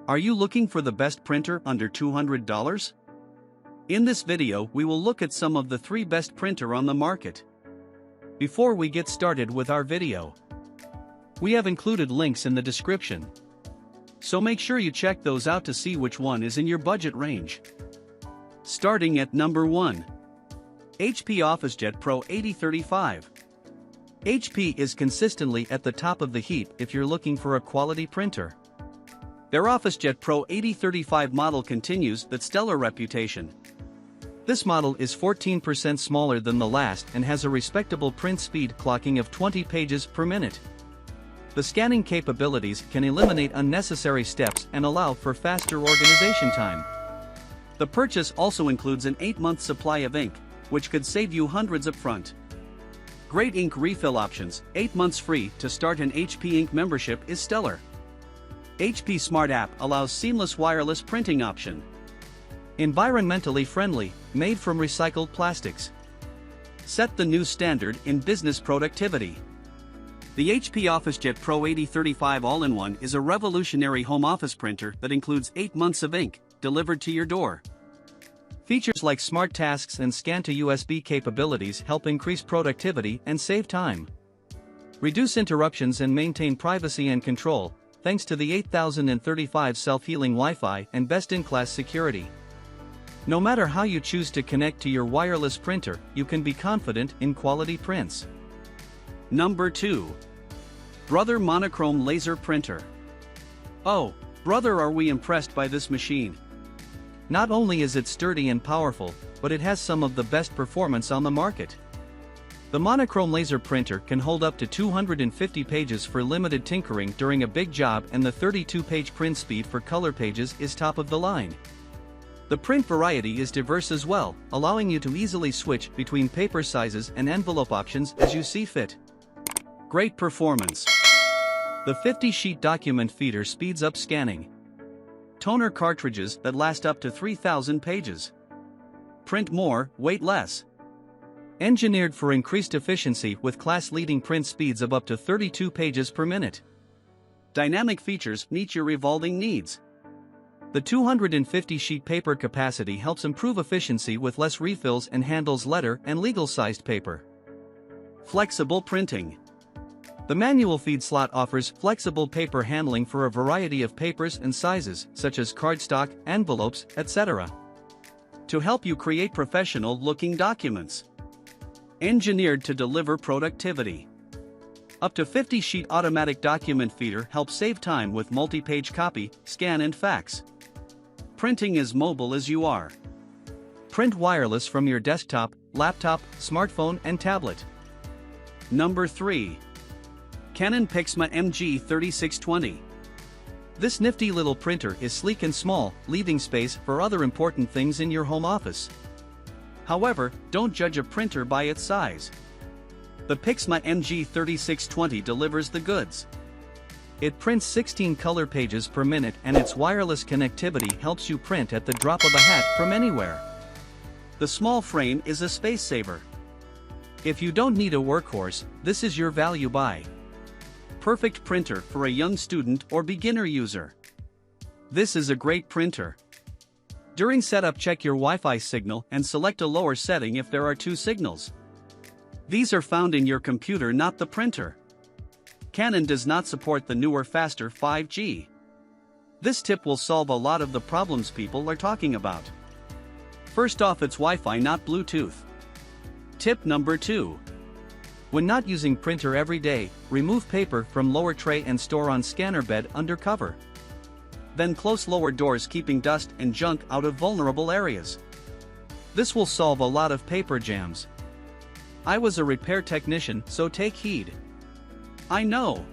Are you looking for the best printer under $200? In this video we will look at some of the 3 best printer on the market. Before we get started with our video, we have included links in the description. So make sure you check those out to see which one is in your budget range. Starting at number 1. HP OfficeJet Pro 8035. HP is consistently at the top of the heap if you're looking for a quality printer. Their OfficeJet Pro 8035 model continues that stellar reputation. This model is 14% smaller than the last and has a respectable print speed clocking of 20 pages per minute. The scanning capabilities can eliminate unnecessary steps and allow for faster organization time. The purchase also includes an 8-month supply of ink, which could save you hundreds up front. Great ink refill options, 8 months free to start an HP Ink membership is stellar. HP Smart App allows seamless wireless printing option. Environmentally friendly, made from recycled plastics. Set the new standard in business productivity. The HP OfficeJet Pro 8035 All-in-One is a revolutionary home office printer that includes 8 months of ink, delivered to your door. Features like Smart Tasks and Scan-to-USB capabilities help increase productivity and save time. Reduce interruptions and maintain privacy and control, thanks to the 8035 self-healing Wi-Fi and best-in-class security. No matter how you choose to connect to your wireless printer, you can be confident in quality prints. Number 2. Brother Monochrome Laser Printer. Oh, brother, are we impressed by this machine. Not only is it sturdy and powerful, but it has some of the best performance on the market. The Monochrome laser printer can hold up to 250 pages for limited tinkering during a big job, and the 32-page print speed for color pages is top of the line. The print variety is diverse as well, allowing you to easily switch between paper sizes and envelope options as you see fit. Great performance. The 50-sheet document feeder speeds up scanning. Toner cartridges that last up to 3,000 pages. Print more, weight less. Engineered for increased efficiency with class-leading print speeds of up to 32 pages per minute. Dynamic features meet your evolving needs. The 250-sheet paper capacity helps improve efficiency with less refills and handles letter and legal-sized paper. Flexible printing. The manual feed slot offers flexible paper handling for a variety of papers and sizes, such as cardstock, envelopes, etc., to help you create professional-looking documents. Engineered to deliver productivity. Up to 50-sheet automatic document feeder helps save time with multi-page copy, scan and fax. Printing as mobile as you are. Print wireless from your desktop, laptop, smartphone and tablet. Number 3. Canon Pixma MG3620. This nifty little printer is sleek and small, leaving space for other important things in your home office. However, don't judge a printer by its size. The Pixma MG3620 delivers the goods. It prints 16 color pages per minute, and its wireless connectivity helps you print at the drop of a hat from anywhere. The small frame is a space saver. If you don't need a workhorse, this is your value buy. Perfect printer for a young student or beginner user. This is a great printer. During setup, check your Wi-Fi signal and select a lower setting if there are 2 signals. These are found in your computer, not the printer. Canon does not support the newer, faster 5G. This tip will solve a lot of the problems people are talking about. First off, it's Wi-Fi, not Bluetooth. Tip number 2. When not using printer every day, remove paper from lower tray and store on scanner bed under cover. Then close lower doors, keeping dust and junk out of vulnerable areas. This will solve a lot of paper jams. I was a repair technician, so take heed. I know.